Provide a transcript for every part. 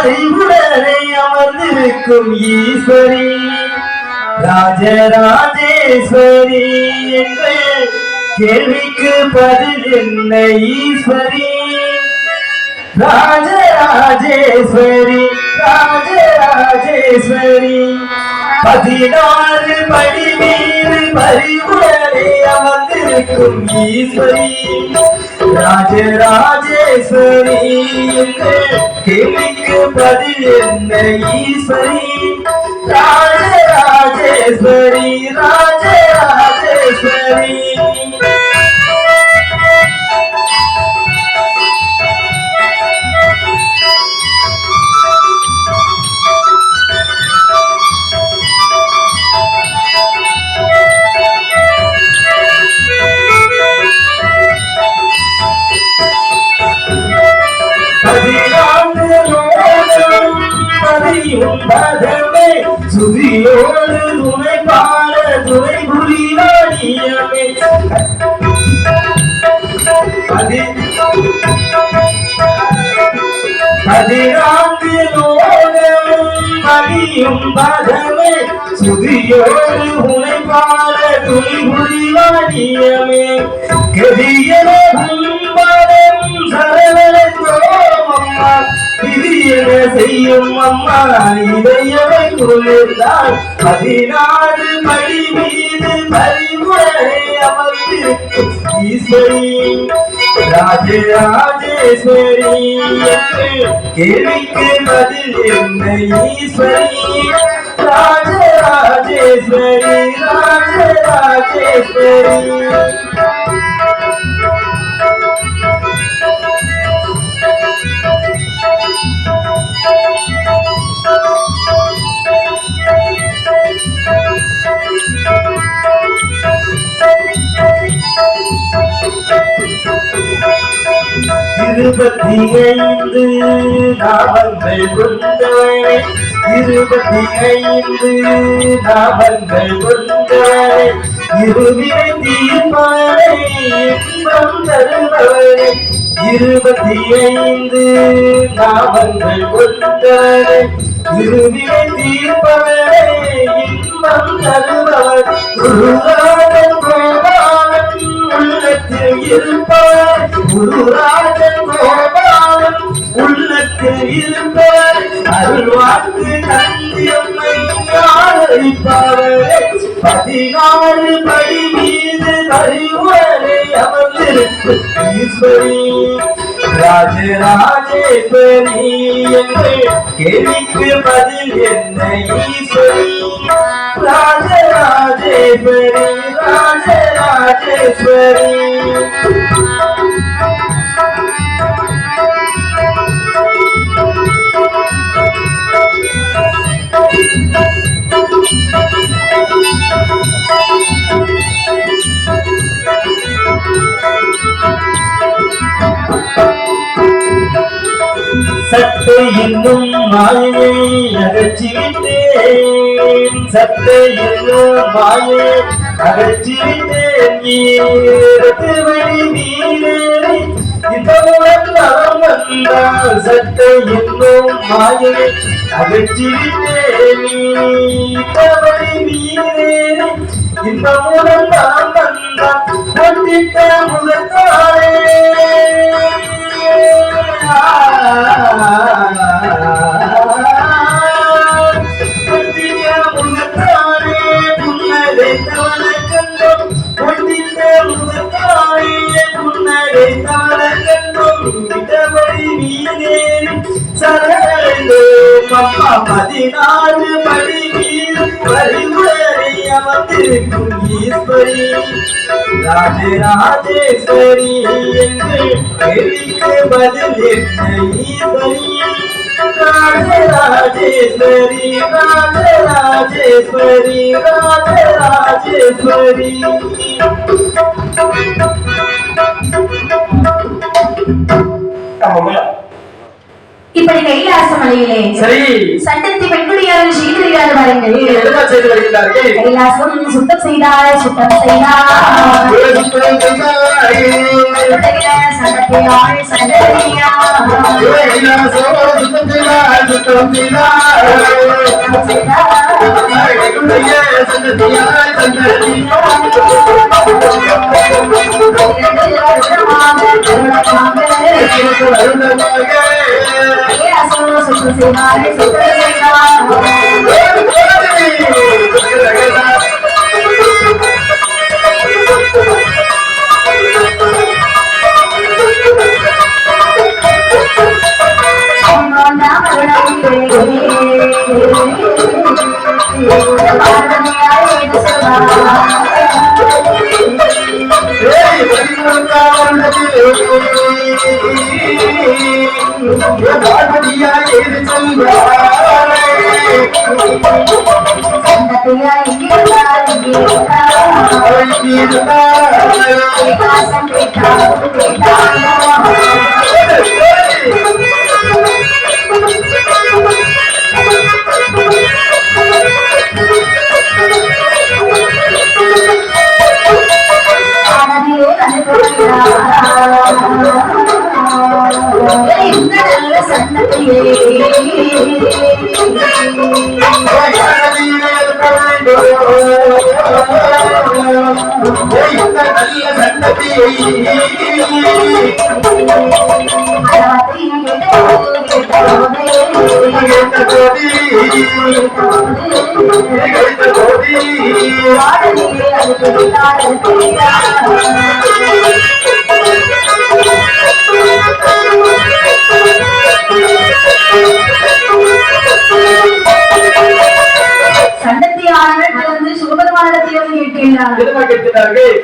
உடனே அமர்ந்திருக்கும் ஈஸ்வரி ராஜராஜேஸ்வரி எங்கள் கேள்விக்கு பதில் என்ன ஈஸ்வரி ராஜராஜேஸ்வரி ராஜராஜேஸ்வரி 16 படி மீது பரிவுடனே அமர்ந்திருக்கும் ஈஸ்வரி ராஜராஜேஸ்வரி கேள்விக்கு பதில் என்ன ஈஸ்வரி ராஜராஜேஸ்வரி ராஜராஜேஸ்வரி பதமே சுதியோடு துணை பாட துணை புரியாடியமே 14 மதியும் பதமே சுதியோடு துணை பாட துணை புரியாடியமே கதியனும் பதம் சரவணத்தோமம்மா விதியன செய்யும் அம்மா இதையவை குளிர்ந்தால் 16 படி மீது பரிவுடனே அமர்ந்திருக்கும் ஈஸ்வரி ராஜராஜேஸ்வரி கேள்விக்கு பதில் என்ன ஈஸ்வரி ராஜராஜேஸ்வரி ராஜராஜேஸ்வரி இருபத்தி 5 நாமங்கள் கொண்டவனே 25 நாமங்கள் கொண்டவனே இருவினை தீர்ப்பானே இன்பம் தருபவனே 25 நாமங்கள் கொண்டவனே இருவினை தீர்ப்பவனே இன்பம் தருபவன் குருராஜன் கோபாலன் உள்ளத்தில் இருப்பவர் குருராஜன் கோபாலன் உள்ளத்தில் இருப்பவர் அருள்வாக்கு தந்தியம்மை ஆதரிப்பவரே 16 படி மீது பரிவுடனே அமர்ந்திருக்கும் ஈஸ்வரி ராஜராஜேஸ்வரி எங்கள் கேள்விக்கு பதில் என்ன ஈஸ்வரி ராஜராஜேஸ்வரி ராஜராஜேஸ்வரி சட்டை என்னும் மாயை அகற்றிவிட்டேன் சட்டை என்னும் மாயை அகற்றிவிட்டேன் வழி நீரே இந்த உலகம் வந்தால் சட்டை என்னும் மாயை அகற்றிவிட்டேன் வழி நீரே இந்த உலகம் வந்தால் கொண்டிட்ட முகத்தாரே அம்மா 16 படி மீது பரிவுடனே அமர்ந்திருக்கும் ஈஸ்வரி ராஜராஜேஸ்வரி எங்கள் கேள்விக்கு பதில் என்ன ஈஸ்வரி ராஜராஜேஸ்வரி ராஜராஜேஸ்வரி ராஜராஜேஸ்வரி இப்படி கைலாச மலையிலே சரி சண்டத்தி பெண்குடியார்கள் செய்து வருகிறார் பாருங்கள். என்ன செய்து வருகிறார்கள்? கைலாசம் சுத்தம் செய்தார் சுத்தம் செய்தார் சண்டத்தை ஆள் சண்டத்தையா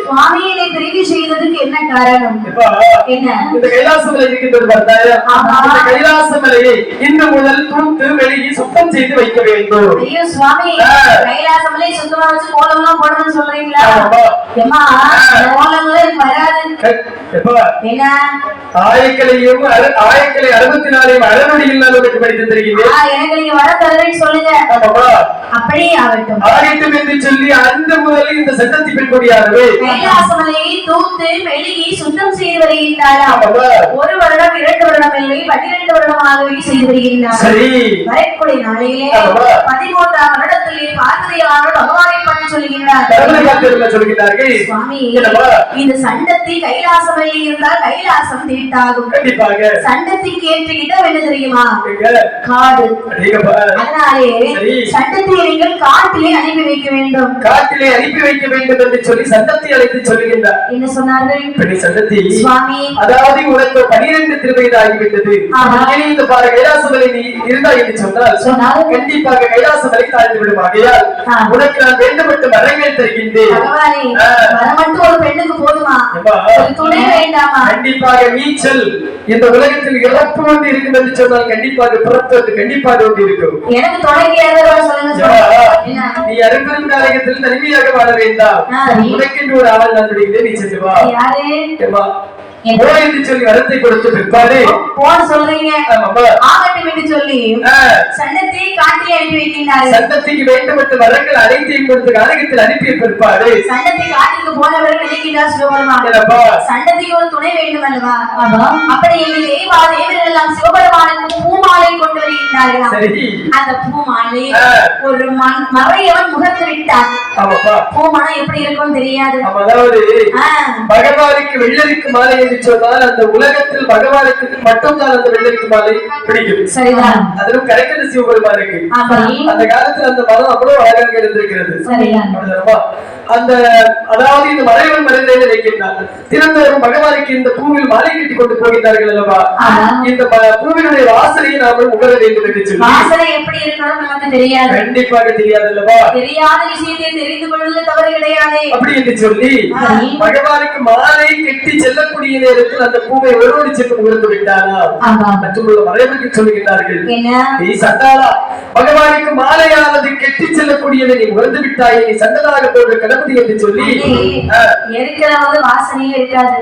சுவாமியை தெரிவு செய்ததுக்கு என்ன காரணம்? என்ன இந்த கைலாசமலை இருக்கின்றது பார்த்தாயா? இந்த கைலாசமலையை இன்று முதல் தூத்து வெளியே சுத்தம் செய்து வைக்க வேண்டும். ஐயோ சுவாமி, கைலாசமலை சுத்தமா வச்சு கோலம்லாம் போடணும்னு சொல்றீங்களா? ஏமா கோலங்களே வராது. என்ன ஆயக்கலையும் ஆயக்கலை 64 அறநொடியில் நமக்கு படித்து தருகிறேன். எனக்கு நீங்க வர தருவேன்னு சொல்லுங்க. அப்படியே ஆகட்டும் ஆகட்டும் என்று சொல்லி அந்த முதலில் இந்த சட்டத்தை பெண்கொடியாகவே கைலாசமலையை தூத்து மெழுகி சுத்தம் செய்து வருகின்றாராம். 1 வருடம் 2 வருடம் இல்லை 12 வருடமாகவே செய்து வருகின்றார். சரி வரக்கூடிய நாளையிலே 13ஆம் வருடத்திலே பார்வதியானவர் பகவானை பற்றி சொல்லுகின்றார். சொல்லுகிறார்கள் சுவாமி, இந்த சண்டத்தி கைலாசமலையில் இருந்தால் கைலாசம் தீட்டாகும். கண்டிப்பாக சண்டத்திக்கு ஏற்ற இடம் என்ன தெரியுமா? காடு. அதனாலே சண்டத்தை நீங்கள் காட்டிலே அனுப்பி வைக்க வேண்டும். காட்டிலே அனுப்பி வைக்க வேண்டும் என்று சொல்லி சண்டத்தை அழைத்து சொல்லுகின்றார். என்ன சொன்னார்கள்? சண்டத்தி சுவாமி, அதாவது உனக்கு 12 திருவயது ஆகிவிட்டது. இனி இந்த பாரு கைலாசமலை நீ இருந்தாய் என்று சொன்னால் கண்டிப்பாக கைலாசமலை தாழ்ந்து விடும். ஆகையால் உனக்கு நான் வேண்டுபட்ட வரங்கள் தருகின்றேன். வரம் மட்டும் ஒரு பெண்ணுக்கு போதுமா? துணை வேண்டாமா? கண்டிப்பாக நீச்சல் இந்த உலகத்தில் இறப்பு ஒன்று இருக்கும் என்று சொன்னால் கண்டிப்பாக பிறப்பு கண்டிப்பாக ஒன்று இருக்கும். எனக்கு தொடங்கி சொல்லுங்க. நீ அரும்பெரும் காலகத்தில் தனிமையாக வாழ வேண்டாம். உனக்கென்று ஒரு ஆள் நான் விடுகிறேன். நீ சென்று வா. சொல்லி வரத்தை கொடுத்து பிற்பாடு போன சொல்றீங்க. ஆகட்டும் என்று சொல்லி சண்டத்தை காட்டிலே அனுப்பி வைக்கின்றார்கள். சண்டத்துக்கு வேண்டுபட்ட வரங்கள் அனைத்தையும் கொடுத்து காலகத்தில் அனுப்பிய பிற்பாடு சண்டத்தை காட்டுக்கு போனவர்கள் நினைக்கின்றார் சிவபெருமான். சண்டத்துக்கு ஒரு துணை வேண்டும் அல்லவா? அப்படி தேவர்கள் எல்லாம் சிவபெருமானுக்கு பூமாலை கொண்டு வருகின்றார்கள். அந்த பூமாலை ஒரு மறையவன் முகத்து விட்டார். பூமாலை எப்படி இருக்கும் தெரியாது. அதாவது பகவானுக்கு வெள்ளரிக்கு மாலை சொன்னால் அந்த உலகத்தில் பகவானுக்கு மட்டும்தான் அந்த வெள்ளரிக்கு மாலை பிடிக்கும். சரிதான். அதிலும் கரைக்கல் சிவபெருமானுக்கு அந்த காலத்தில் அந்த மரம் அவ்வளவு அழகாக இருந்திருக்கிறது. அந்த அதாவது இந்த மறைவன் மறைந்தே நினைக்கின்றார். தினந்தோறும் பகவானுக்கு இந்த பூவில் மாலை கட்டி கொண்டு போகின்றார்கள் அல்லவா? இந்த பூவினுடைய வாசனையை நாம உணர வேண்டும் என்று சொல்லி வாசனை எப்படி இருக்கணும் நமக்கு தெரியாது. கண்டிப்பாக தெரியாது அல்லவா? தெரியாத விஷயத்தை தெரிந்து கொள்வது தவறு கிடையாது. அப்படி என்று சொல்லி பகவானுக்கு மாலை கட்டி செல்லக்கூடிய நேரத்தில் அந்த பூவை ஒருவடி சென்று உணர்ந்து விட்டாரா? மற்றுமுள்ள மறைவுக்கு சொல்லுகின்றார்கள், நீ சண்டாளா, பகவானுக்கு மாலையானது கெட்டி செல்லக்கூடியதை நீ உணர்ந்து விட்டாயே, நீ சண்டலாக போன்ற தளபதி என்று சொல்லி எருக்கிழம்பு வாசனையே இருக்காது,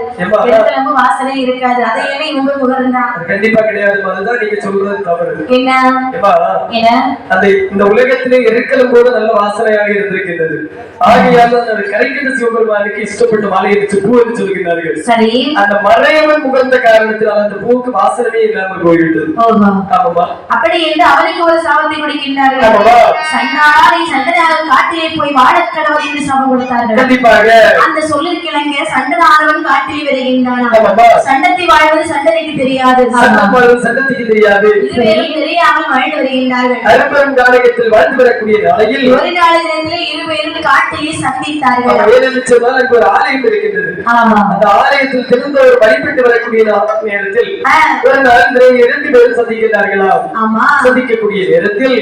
எருக்கிழம்பு வாசனையே இருக்காது. அதையே இவங்க முகர்ந்தான். கண்டிப்பா கிடையாது. அதுதான் நீங்க சொல்றது தவறு. என்ன அந்த இந்த உலகத்திலே எருக்கிழம்போது நல்ல வாசனையாக இருந்திருக்கின்றது. ஆகையால் அந்த கரைக்கின்ற சிவபெருமானுக்கு இஷ்டப்பட்டு மாலையிட்டு பூ என்று சொல்கிறார்கள். சரி, அந்த மறையவன் முகர்ந்த காரணத்தினால் அந்த பூவுக்கு வாசனமே இல்லாமல் போய்விட்டது. அப்படி என்று அவனுக்கு ஒரு சாபத்தை கொடுக்கின்றார்கள். சண்டாளா நீ சண்டனாக காட்டிலே போய் வாழக் கடவுள் என்று சாபம் கொடுத்தார்கள். கண்டிப்பாக அந்த சொல்லிருக்கிழங்க சண்டனானவன் காட்டில் விரைகின்றான். சண்டத்தை வாழ்வது சண்டனைக்கு தெரியாது, சண்டத்துக்கு தெரியாது, தெரியாமல் வாழ்ந்து வருகின்றார்கள். அரும்பெரும் காலகத்தில் வாழ்ந்து வரக்கூடிய நாளையில் ஒரு நாளிலே இருவரும் காட்டிலே சந்தித்தார்கள். அங்கு ஒரு ஆலயம் இருக்கின்றது. அந்த ஆலயத்தில் திருந்தவர் வழிபட்டு வரக்கூடிய நேரத்தில் ஒரு நாள் 2 பேரும் சந்திக்கிறார்களாம். சந்திக்கக்கூடிய நேரத்தில்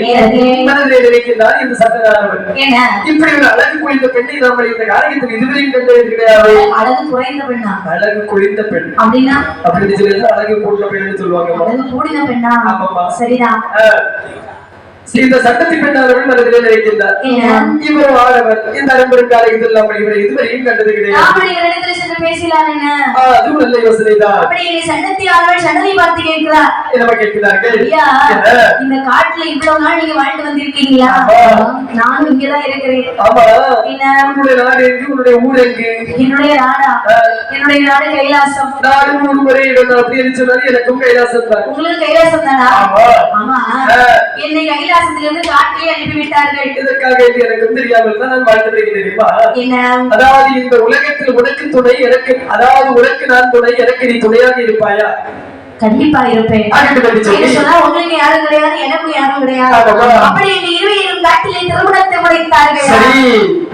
மனதிலே நினைக்கின்றார் இந்த சட்டநாதவன், இப்படி ஒரு அழகு குறைந்த பெண்ணை நம்ம இந்த காலகத்தில் இதுவரையும் கண்டது கிடையாது. அழகு குறைந்த பெண்ணா? அழகு குறைந்த பெண் அப்படின்னா அப்படின்னு சொல்லி அழகு கூடின பெண் சொல்லுவாங்க. அழகு கூடின பெண்ணா? சரிதான். இந்த சட்டத்தை பெற்றார்கள் மனதிலே நினைக்கின்றார். இவர் ஆடவர் இந்த அரும்பெரும் காலகத்தில் நம்ம இவரை இதுவரையும் கண்டது கிடையாது. அதுவும் நல்ல யோசனைதான். சண்டத்தை பார்த்து கேட்கிறார். என்ன கேட்கிறார்கள்? இந்த காட்டுல இவ்வளவு நாள் நீங்க வாழ்ந்து வந்திருக்கீங்களா? நானும் இங்கதான் இருக்கிறேன். ஆமா, உன்னுடைய நாடு எங்கு? உன்னுடைய ஊர் எங்கு? என்னுடைய நாடா? என்னுடைய நாடு கைலாசம். நாடு ஒரு முறை அப்படின்னு சொன்னாலும் எனக்கும் கைலாசம் தான். உங்களுக்கு கைலாசம் தானா? ஆமா, என்னை கைலாசம் காட்டிலே அனுப்பிவிட்டார்கள். இதற்காக எனக்கும் தெரியாமல் தான் நான் வாழ்ந்து வருகிறேன். அதாவது இந்த உலகத்தில் உனக்கு துணை எனக்கு, அதாவது உனக்கு நான் துணை எனக்கு நீ துணையாக இருப்பாயா? கண்டிப்பா இருப்பேன். உங்களுக்கு யாரும் கிடையாது, எனக்கும் யாரும் கிடையாது. அப்படி இந்த இருவரும் காட்டிலே திருமணத்தை முடித்தார்கள்.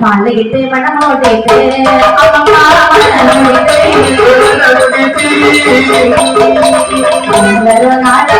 மாலையிட்டு மணமோடிட்டு மாத